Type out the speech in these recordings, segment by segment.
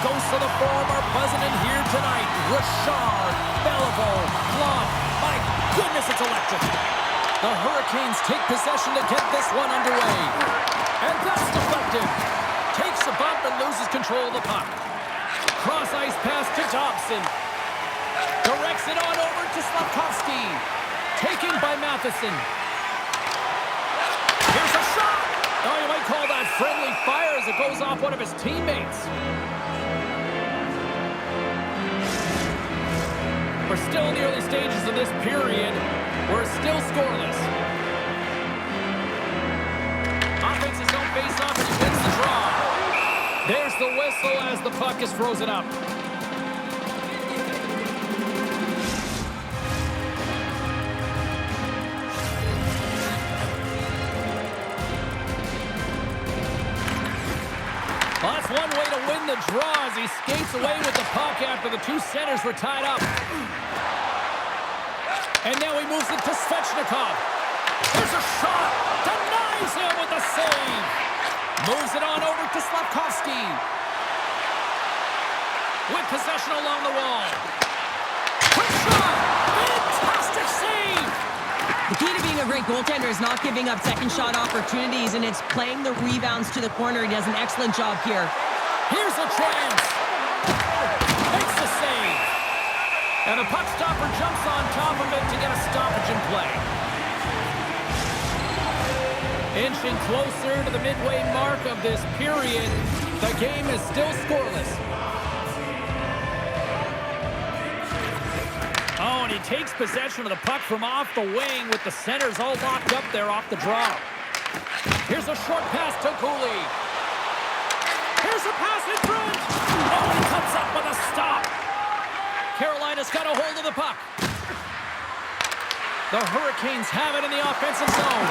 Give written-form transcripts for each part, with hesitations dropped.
ghosts of the forum are buzzing in here tonight. Richard, Beliveau, Plum. My goodness, it's electric. The Hurricanes take possession to get this one underway. And that's deflected. Takes a bump and loses control of the puck. Cross ice pass to Dobson. Directs it on over to Slafkovsky. Taken by Matheson. Here's a shot. Oh, you might call that friendly fire as it goes off one of his teammates. We're still in the early stages of this period. We're still scoreless. Offense his own face-off and he wins the draw. There's the whistle as the puck is frozen up. Well, that's one way to win the draw as he skates away with the puck after the two centers were tied up. And now he moves it to Svechnikov. There's a shot. Denies him with a save. Moves it on over to Slafkovsky. With possession along the wall. Quick shot. Fantastic save. The key to being a great goaltender is not giving up second shot opportunities, and it's playing the rebounds to the corner. He does an excellent job here. Here's a chance. Makes the save. And the puck stopper jumps on top of it to get a stoppage in play. Inching closer to the midway mark of this period, the game is still scoreless. Oh, and he takes possession of the puck from off the wing with the centers all locked up there off the draw. Here's a short pass to Cooley. Here's a pass in front. Oh, and he comes up with a stop. Carolina's got a hold of the puck. The Hurricanes have it in the offensive zone.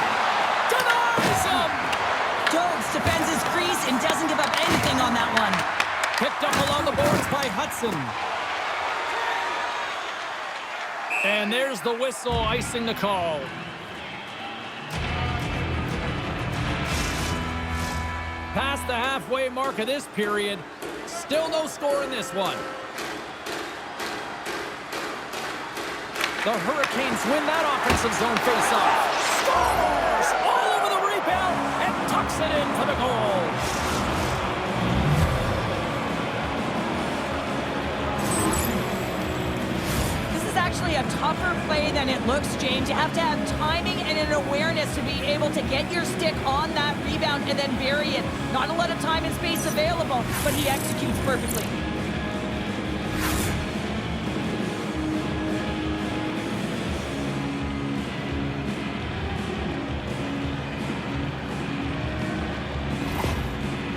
Denies him! Jones defends his crease and doesn't give up anything on that one. Picked up along the boards by Hudson. And there's the whistle icing the call. Past the halfway mark of this period. Still no score in this one. The Hurricanes win that offensive zone faceoff. Scores! All over the rebound and tucks it in for the goal. This is actually a tougher play than it looks, James. You have to have timing and an awareness to be able to get your stick on that rebound and then bury it. Not a lot of time and space available, but he executes perfectly.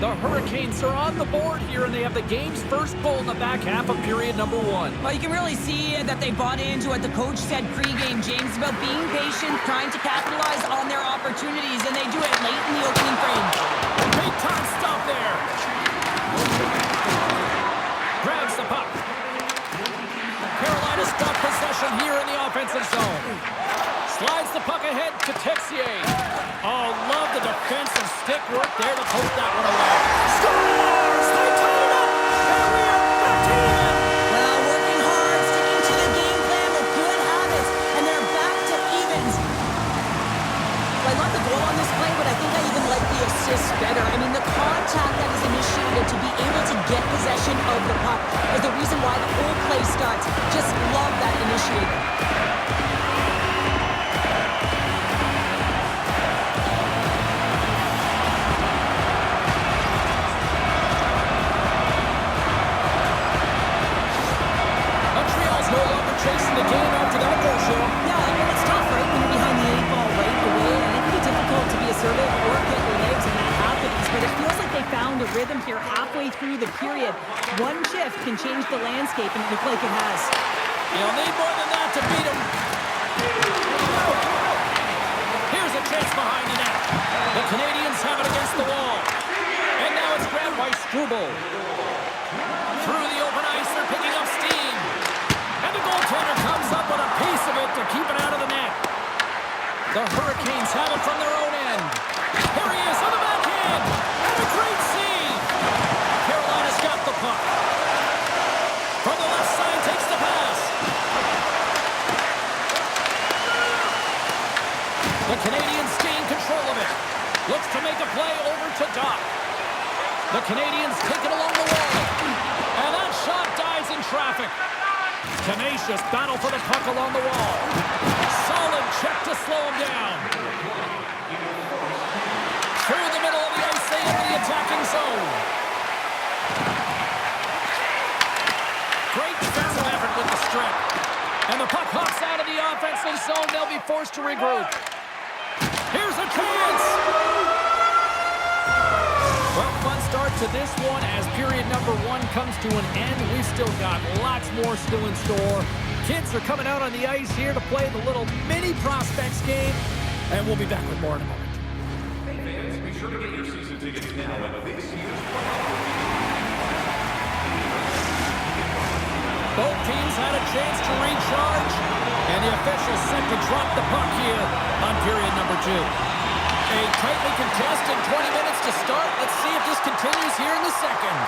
The Hurricanes are on the board here, and they have the game's first goal in the back half of period number one. Well, you can really see that they bought into what the coach said pregame, James, about being patient, trying to capitalize on their opportunities, and they do it late in the opening frame. Big time stop there. Grabs the puck. Carolina's got possession here in the offensive zone. Slides the puck ahead to Texier. Oh, love the defensive stick work there to poke that one away. Scores! They tie it up! And we are back to even! Well, working hard, sticking to the game plan with good habits, and they're back to evens. Well, I love the goal on this play, but I think I even like the assist better. I mean, the contact that is initiated to be able to get possession of the puck is the reason why the whole play starts. Just love that initiator. Chasing the game after that goal, Sean. Yeah, I mean, it's tough, right? When you're behind the 8 ball right away, and it can be difficult to be assertive or get your legs, and that happens. But it feels like they found a rhythm here halfway through the period. One shift can change the landscape, and it looks like it has. You'll need more than that to beat them. Here's a chance behind the net. The Canadiens have it against the wall. And now it's grabbed by Struble. Through the open ice, they're picking up steam. And the goaltender comes up with a piece of it to keep it out of the net. The Hurricanes have it from their own end. Here he is on the backhand. And a great save. Carolina's got the puck. The Canadiens take it along the wall. And that shot dies in traffic. Tenacious battle for the puck along the wall. Solid check to slow him down. Through the middle of the ice, they into the attacking zone. Great defensive effort with the strip. And the puck hops out of the offensive zone. They'll be forced to regroup. Here's a chance. Well, fun start to this one as period number 1 comes to an end. We've still got lots more still in store. Kids are coming out on the ice here to play the little mini prospects game. And we'll be back with more in a moment. Hey fans, be sure to get your season tickets now at this year's Both teams had a chance to recharge, and the officials set to drop the puck here on period number 2. A tightly contested 20 minutes to start. Let's see if this continues here in the second.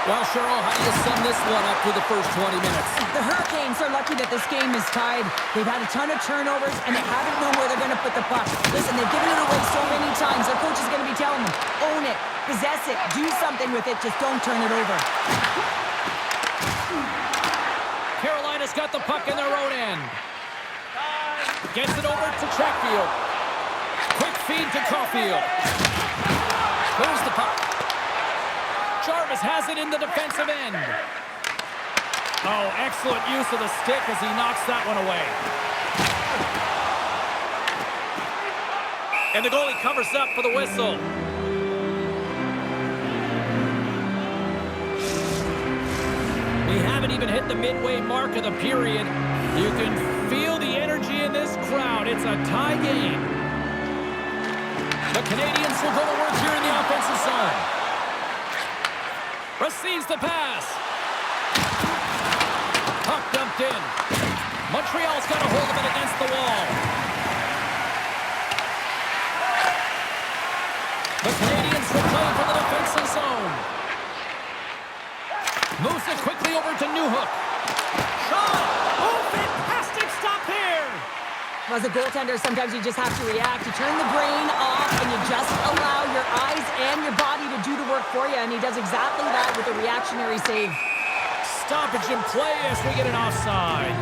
Well, Cheryl, how do you sum this one up through the first 20 minutes? The Hurricanes are lucky that this game is tied. They've had a ton of turnovers, and they haven't known where they're going to put the puck. Listen, they've given it away so many times. Their coach is going to be telling them, own it, possess it, do something with it, just don't turn it over. Carolina's got the puck in their own end. Gets it over to Chatfield. Quick feed to Caulfield. Moves the puck. Jarvis has it in the defensive end. Oh, excellent use of the stick as he knocks that one away. And the goalie covers up for the whistle. We haven't even hit the midway mark of the period. You can feel the energy in this crowd. It's a tie game. The Canadiens will go to work here in the offensive zone. Receives the pass. Puck dumped in. Montreal's got a hold of it against the wall. The Canadiens will play for the defensive zone. Moves it quickly over to Newhook. Shot! Oh, fantastic stop here! As a goaltender, sometimes you just have to react. You turn the brain off, and you just allow your eyes and your body to do the work for you, and he does exactly that with a reactionary save. Stoppage in play as we get an offside.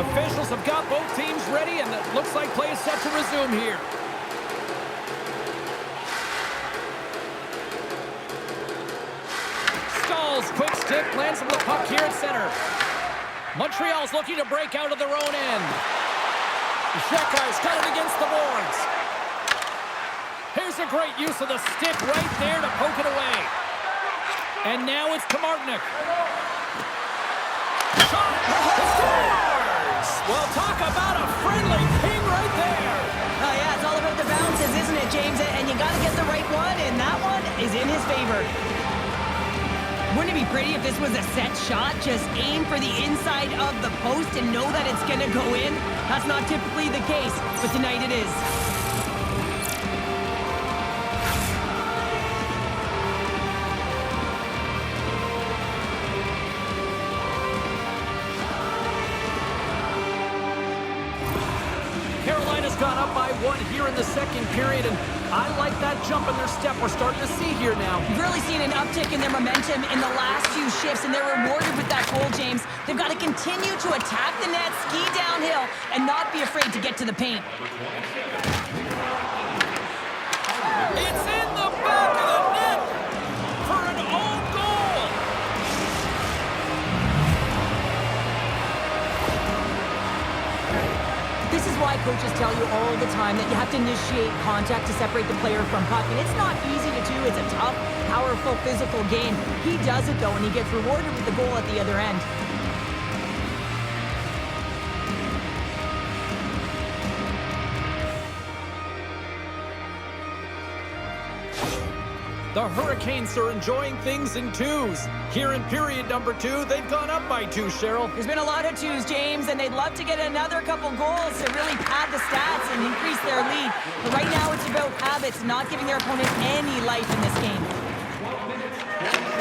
Officials have got both teams ready, and it looks like play is set to resume here. Quick stick lands him the puck here at center. Montreal's looking to break out of their own end. Shekar's got it against the boards. Here's a great use of the stick right there to poke it away. And now it's to Martinick. Shot! Scores! Well, talk about a friendly ping right there. Oh, yeah, it's all about the bounces, isn't it, James? And you got to get the right one, and that one is in his favor. Wouldn't it be pretty if this was a set shot? Just aim for the inside of the post and know that it's going to go in? That's not typically the case, but tonight it is. Carolina's gone up by 1 here in the second period, and I like that jump in their step we're starting to see here now. You've really seen an uptick in their momentum in the last few shifts, and they're rewarded with that goal, James. They've got to continue to attack the net, ski downhill, and not be afraid to get to the paint. It's in the back of the net for an own goal. This is why coaches tell you all the time that you have to initiate contact to separate the player from puck. And it's not easy to do. It's a tough, powerful, physical game. He does it, though, and he gets rewarded with the goal at the other end. The Hurricanes are enjoying things in twos. Here in period number 2, they've gone up by 2, Cheryl. There's been a lot of twos, James, and they'd love to get another couple goals to really pad the stats and increase their lead. But right now it's about habits, not giving their opponent any life in this game.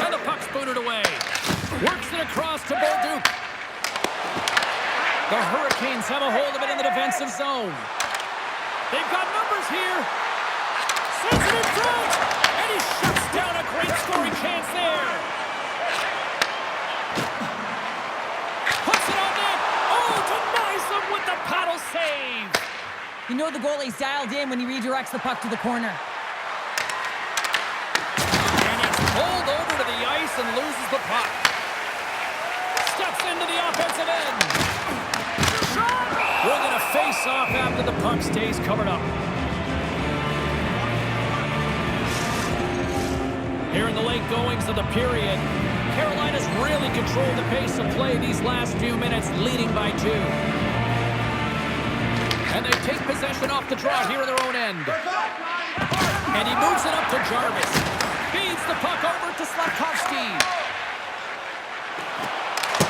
And the puck's booted away. Works it across to Bolduc. The Hurricanes have a hold of it in the defensive zone. They've got numbers here. Sends it in front! And he shuts down a great scoring chance there. Puts it on net. Oh, denies him with the paddle save. You know the goalie's dialed in when he redirects the puck to the corner. And it's pulled over to the ice and loses the puck. Steps into the offensive end. Shot! We're going to face off after the puck stays covered up. Here in the late goings of the period, Carolina's really controlled the pace of play these last few minutes, leading by 2. And they take possession off the draw here in their own end. And he moves it up to Jarvis. Feeds the puck over to Slavkovsky.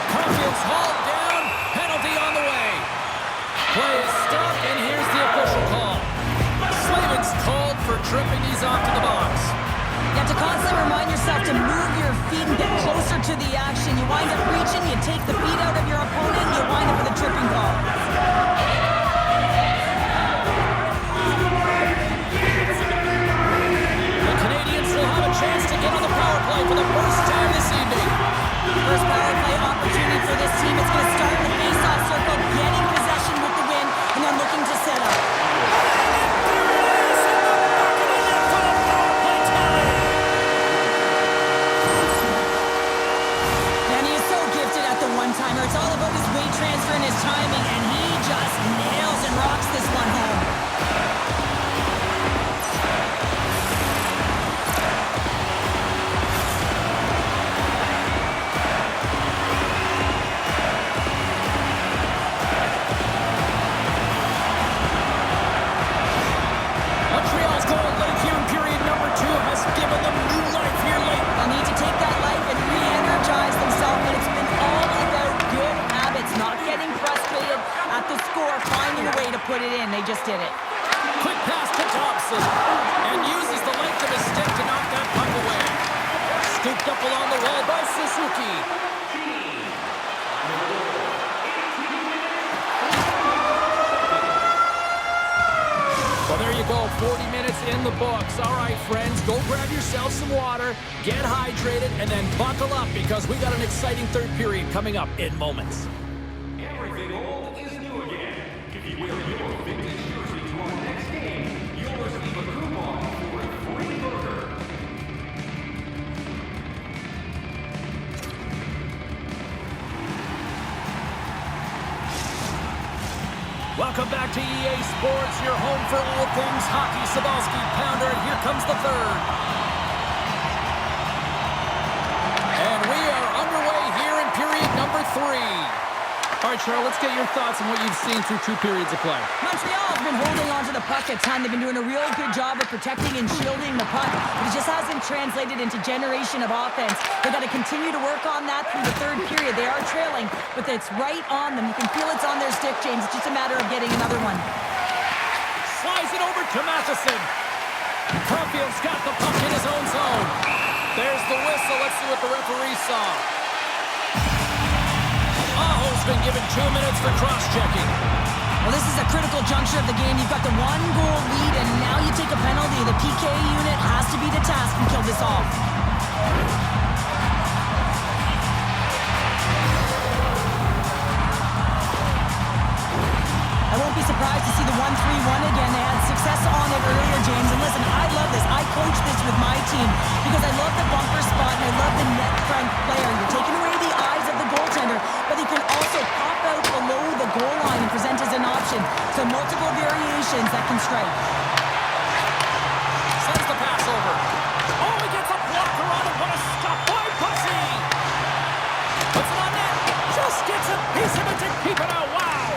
Caulfield's hauled down. Penalty on the way. Play is stopped, and here's the official call. Slavin's called for tripping. He's off to the box. You have to constantly remind yourself to move your feet and get closer to the action. You wind up reaching, you take the feet out of your opponent, you wind up with a tripping call. The Canadiens will have a chance to get on the power play for the first time this evening. First power play opportunity for this team. It's going to start in the face-off circle, getting possession with the win, and then looking to set up. One-timer. It's all about his weight transfer and his timing, and he just nails and rocks this one home. Montreal's goal late here in period number 2 has given them new life here late. They'll need to take that life and re-energize themselves, but it's been all about good habits, not getting frustrated at the score, finding a way to put it in. They just did it. Quick pass to Thompson, and uses the length of his stick to knock that puck away. Scooped up along the wall by Suzuki. Well, there you go, 40 minutes in the books. All right, friends, go grab yourself some water, get hydrated, and then buckle up because we got an exciting third period coming up in moments. Everything old is new again. If you wear your vintage jersey to our next game, you'll receive a coupon for a free burger. Welcome back to EA Sports, your home for all things hockey. Sabalski, Pounder, and here comes the third. And we are underway here in period number 3. All right, Cheryl, let's get your thoughts on what you've seen through 2 periods of play. Montreal's been holding on to the puck at time. They've been doing a real good job of protecting and shielding the puck, but it just hasn't translated into generation of offense. They've got to continue to work on that through the third period. They are trailing, but it's right on them. You can feel it's on their stick, James. It's just a matter of getting another one. Slides it over to Matheson. Caulfield's got the puck in his own zone. There's the whistle. Let's see what the referee saw. Aho's been given 2 minutes for cross-checking. Well, this is a critical juncture of the game. You've got the 1-goal lead, and now you take a penalty. The PK unit has to be the task and kill this off. I won't be surprised to see the 1-3-1 again. They had success on it earlier, James. And listen, I love this. I coach this with my team because I love the bumper spot and I love the net front player. You're taking away the eyes of the goaltender, but he can also pop out below the goal line and present as an option. So multiple variations that can strike. Sends the pass over. Oh, he gets a blocker on it. What a stop by Pussy. Puts it on net. Just gets a piece of it to keep it out. Wow.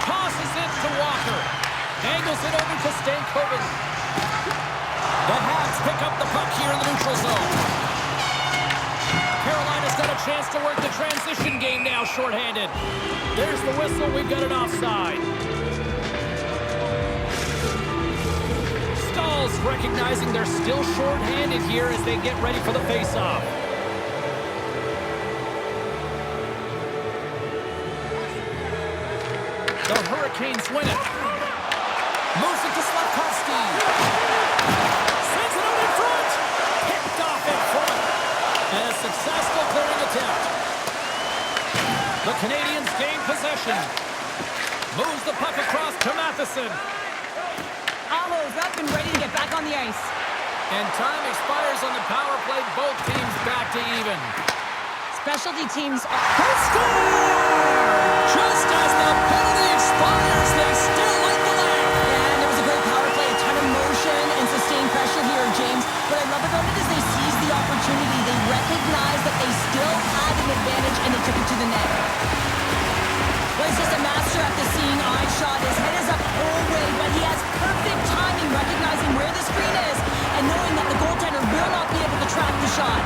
Tosses it to Walker. Angles it over to Stankoven. The Habs pick up the puck here in the neutral zone. Carolina's got a chance to work the transition game now, shorthanded. There's the whistle. We've got an offside. Stahl's recognizing they're still shorthanded here as they get ready for the faceoff. The Hurricanes win it. Moves it to Slavkovsky. Matheson. Aho's up and ready to get back on the ice. And time expires on the power play. Both teams back to even. Specialty teams are score! Just as the penalty expires, they still light the lamp. And there was a great power play, a ton of motion and sustained pressure here, James. What I love about it is they seized the opportunity. They recognized that they still had an advantage, and they took it to the net. Well, he's just a master at the seeing eye shot. His head is up the whole way, but he has perfect timing, recognizing where the screen is and knowing that the goaltender will not be able to track the shot.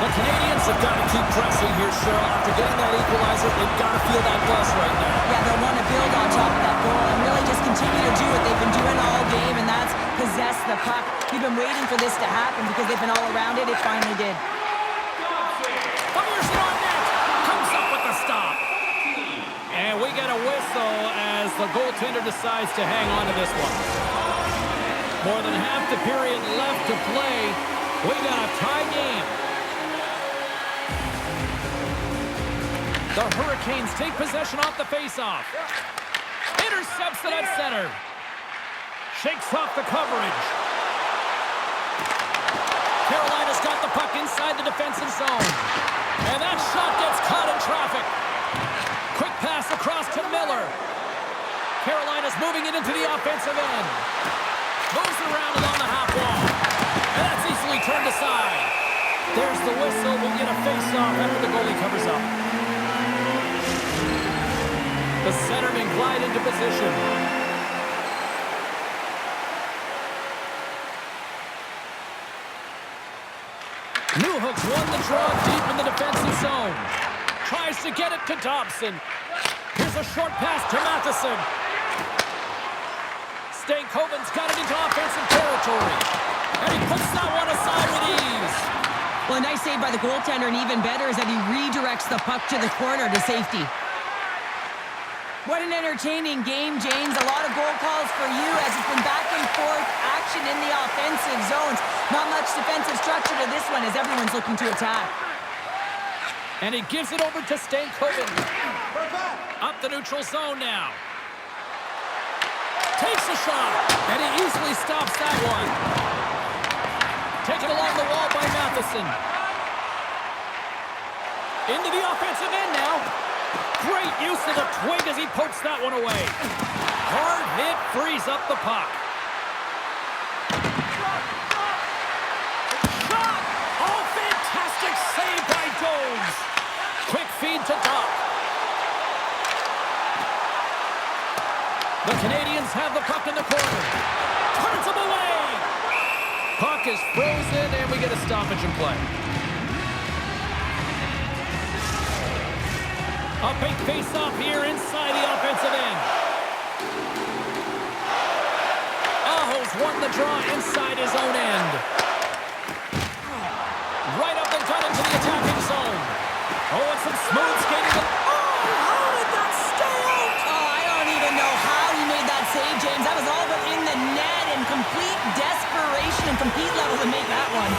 The Canadiens have got to keep pressing here, Cheryl. After getting that equalizer, they've got to feel that buzz right now. Yeah, they'll want to build on top of that goal and really just continue to do what they've been doing all game, and that's possess the puck. We've been waiting for this to happen because they've been all around it. It finally did. Fires it on net. Comes up with the stop. And we get a whistle as the goaltender decides to hang on to this one. More than half the period left to play. We got a tie game. The Hurricanes take possession off the faceoff. Intercepts it at center. Shakes off the coverage. Carolina's got the puck inside the defensive zone. And that shot gets caught in traffic. Quick pass across to Miller. Carolina's moving it into the offensive end. Moves it around along the half wall. And that's easily turned aside. There's the whistle. We'll get a face-off after the goalie covers up. The centermen glide into position. Newhook's won the draw deep in the defensive zone. Tries to get it to Dobson. Here's a short pass to Matheson. Stankoven's got it into offensive territory. And he puts that one aside with ease. Well, a nice save by the goaltender, and even better is that he redirects the puck to the corner to safety. What an entertaining game, James. A lot of goal calls for you as it's been back and forth action in the offensive zones. Not much defensive structure to this one as everyone's looking to attack. And he gives it over to Stankoven. Up the neutral zone now. Takes a shot, and he easily stops that one. Taken along the wall by Matheson. Into the offensive end now. Great use of the twig as he pokes that one away. Hard hit frees up the puck. Shot! Oh, fantastic save by Jones. Quick feed to Doc. The Canadiens have the puck in the corner. Turns him away. Puck is frozen, and we get a stoppage in play. A big face-off here inside the offensive end. Aho's won the draw inside his own end. Right up and cut into the attacking zone. Oh, it's some smooth skating. Oh, how did that stay out? Oh, I don't even know how he made that save, James. That was all but in the net and complete desperation and compete level to make that one.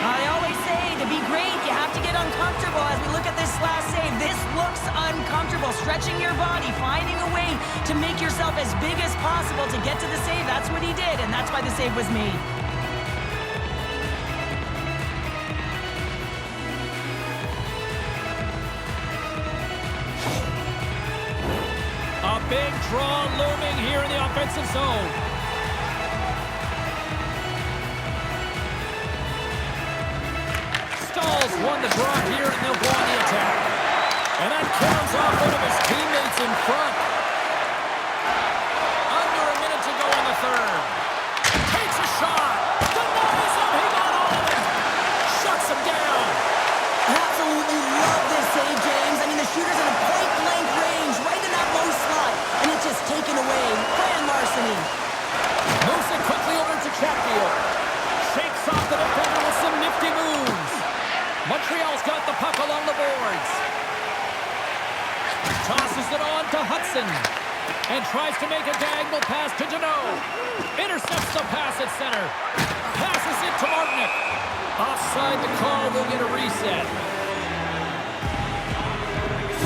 I always say, to be great, you have to get uncomfortable. As we look at this last save, this looks uncomfortable. Stretching your body, finding a way to make yourself as big as possible to get to the save. That's what he did, and that's why the save was made. A big draw looming here in the offensive zone. Stahl's won the draw here, and they'll go on the attack. And that counts off one of his teammates in front. Under a minute to go in the third. Takes a shot. Denies him. He got all of it. Shuts him down. Absolutely love this save, James. I mean, the shooter's in a point-blank range, right in that low slot, and it's just taken away. Grand larceny. Moves it quickly over to Chatfield. Shakes off the defender with some nifty moves. Montreal's got the puck along the boards. Tosses it on to Hudson. And tries to make a diagonal pass to Deneau. Intercepts the pass at center. Passes it to Martinick. Offside the call, we'll get a reset.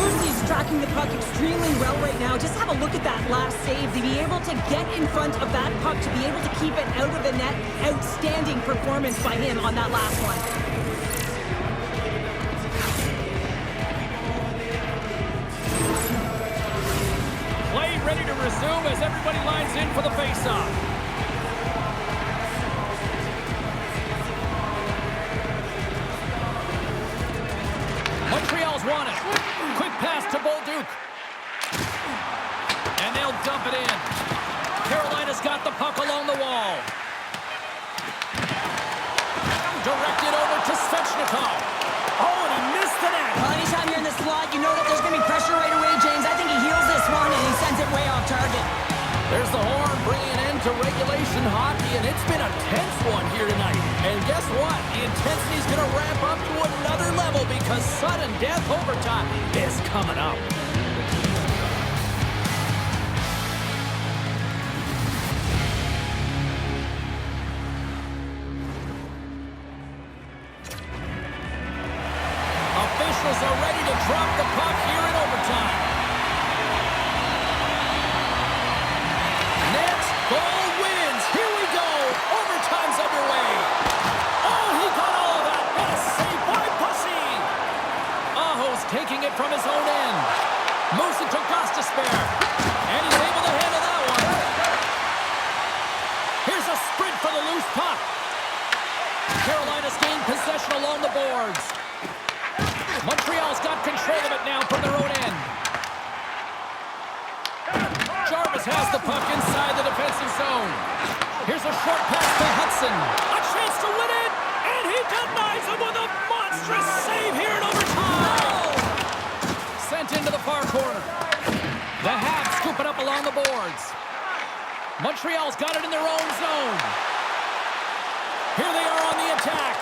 Moosey's tracking the puck extremely well right now. Just have a look at that last save. To be able to get in front of that puck, to be able to keep it out of the net. Outstanding performance by him on that last one. Play ready to resume as everybody lines in for the faceoff. Montreal's won it. Quick pass to Bolduc. And they'll dump it in. Carolina's got the puck along the wall. Directed over to Svechnikov. Oh, and he missed the net. Well, anytime you're in the slot, you know that there's going to be pressure right away, James. I think he heals this one, and he sends it way off target. There's the horn bringing an end to regulation hockey, and it's been a tense one here tonight. And guess what? The intensity's going to ramp up to another level because sudden death overtime is coming up. Officials are ready to drop the puck here in overtime. Next, goal wins. Here we go. Overtime's underway. Oh, he got all of that. What a save by Bussy. Aho's taking it from his own end. Moves it to Gostisbehere. And he's able to handle that one. Here's a sprint for the loose puck. Carolina's gained possession along the boards. Montreal's got control of it now from their own end. Jarvis has the puck inside the defensive zone. Here's a short pass to Hudson. A chance to win it, and he denies him with a monstrous save here in overtime. Sent into the far corner. The Habs scoop it up along the boards. Montreal's got it in their own zone. Here they are on the attack.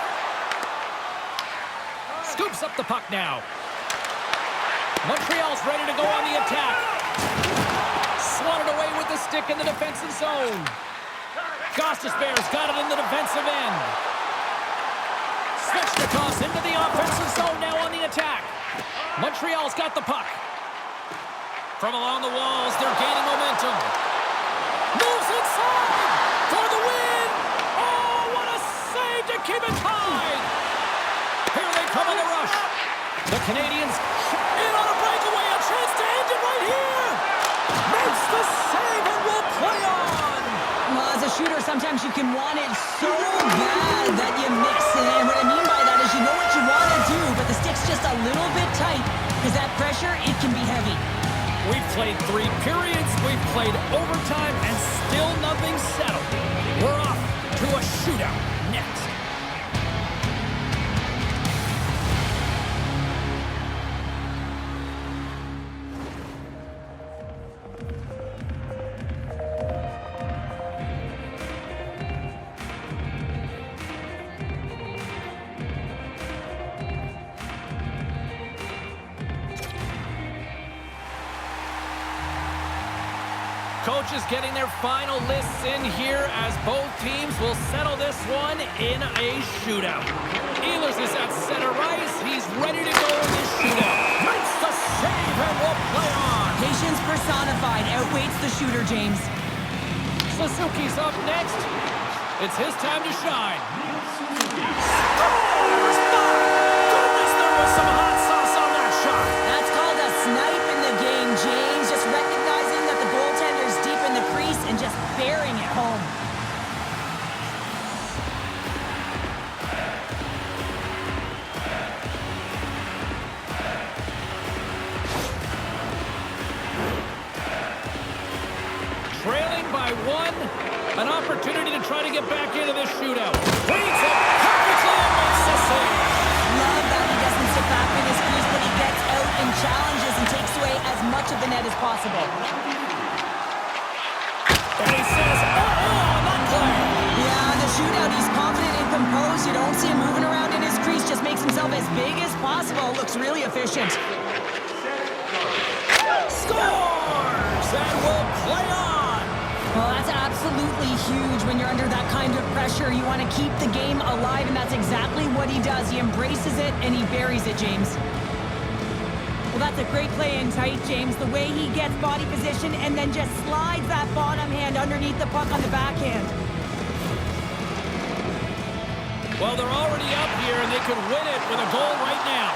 Scoops up the puck now. Montreal's ready to go on the attack. Swatted away with the stick in the defensive zone. Gostisbehere's got it in the defensive end. Svechnikov's into the offensive zone now on the attack. Montreal's got the puck. From along the walls, they're gaining momentum. Moves inside for the win. Oh, what a save to keep it tied. Here they come on the rush. The Canadiens in on a breakaway. A chance to end it right here. Makes the save and will play on. Well, as a shooter, sometimes you can want it so bad that you miss. And what I mean by that is you know what you want to do, but the stick's just a little bit tight because that pressure, it can be heavy. We've played 3 periods. We've played overtime, and still nothing settled. We're off to a shootout next. Coaches getting their final lists in here as both teams will settle this one in a shootout. Ehlers is at center ice. He's ready to go in this shootout. Makes the save and will play on. Patience personified outweighs the shooter, James. Suzuki's up next. It's his time to shine. Scores! My goodness, there was some hot sauce on that shot. That's called a snipe in the game, James. Just recognizing that the goaltender's deep in the crease and just bearing it home. Trailing by 1, an opportunity to try to get back into this shootout. Reads it perfectly and makes the save. Love that he doesn't sit back in his crease, but he gets out and challenges and takes away as much of the net as possible. And he says, on that play. Yeah, in the shootout, he's confident and composed. You don't see him moving around in his crease, just makes himself as big as possible. Looks really efficient. Scores! And will play on. Well, that's absolutely huge when you're under that kind of pressure. You want to keep the game alive, and that's exactly what he does. He embraces it, and he buries it, James. Well, that's a great play in tight, James. The way he gets body position and then just slides that bottom hand underneath the puck on the backhand. Well, they're already up here, and they could win it with a goal right now.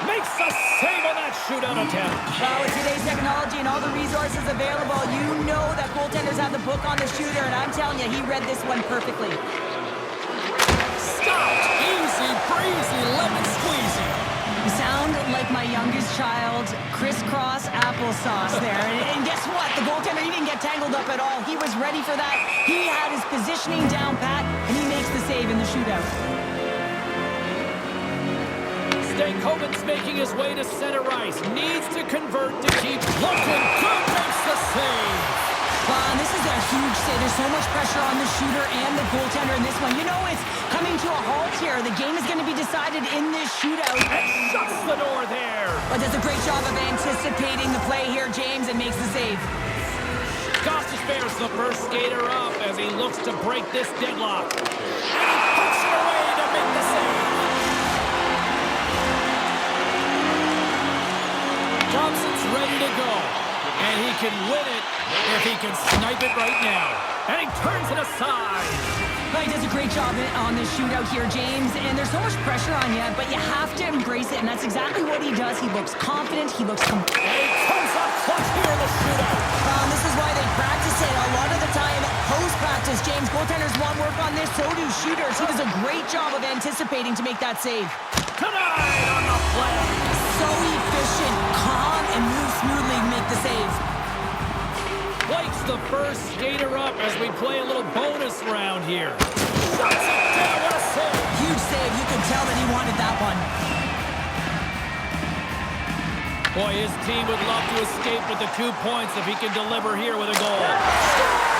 Makes a save on that shootout attempt. Well, with today's technology and all the resources available, you know that goaltenders have the book on the shooter, and I'm telling you, he read this one perfectly. Stopped. Easy breezy, lemon squeezy. You sound like my youngest child, crisscross applesauce there. And guess what? The goaltender, he didn't get tangled up at all. He was ready for that. He had his positioning down pat, and he makes the save in the shootout. Stankoven's making his way to center ice. Needs to convert to keep looking good. Makes the save. And this is a huge save. There's so much pressure on the shooter and the goaltender in this one. You know it's coming to a halt here. The game is going to be decided in this shootout. And shuts the door there. But does a great job of anticipating the play here, James, and makes the save. Costas bears the first skater up as he looks to break this deadlock. And he puts it away to make the save. Thompson's ready to go. And he can win it if he can snipe it right now. And he turns it aside. He does a great job on this shootout here, James. And there's so much pressure on you, but you have to embrace it. And that's exactly what he does. He looks confident. He looks And he comes up clutch here in the shootout. This is why they practice it a lot of the time. Post-practice, James, goaltenders want work on this. So do shooters. He does a great job of anticipating to make that save. Tonight on the play. So efficient, calm, and moves smoothly to make the save. Blake's the first skater up as we play a little bonus round here. Shuts it down. What a save. Huge save. You can tell that he wanted that one. Boy, his team would love to escape with the 2 points if he can deliver here with a goal.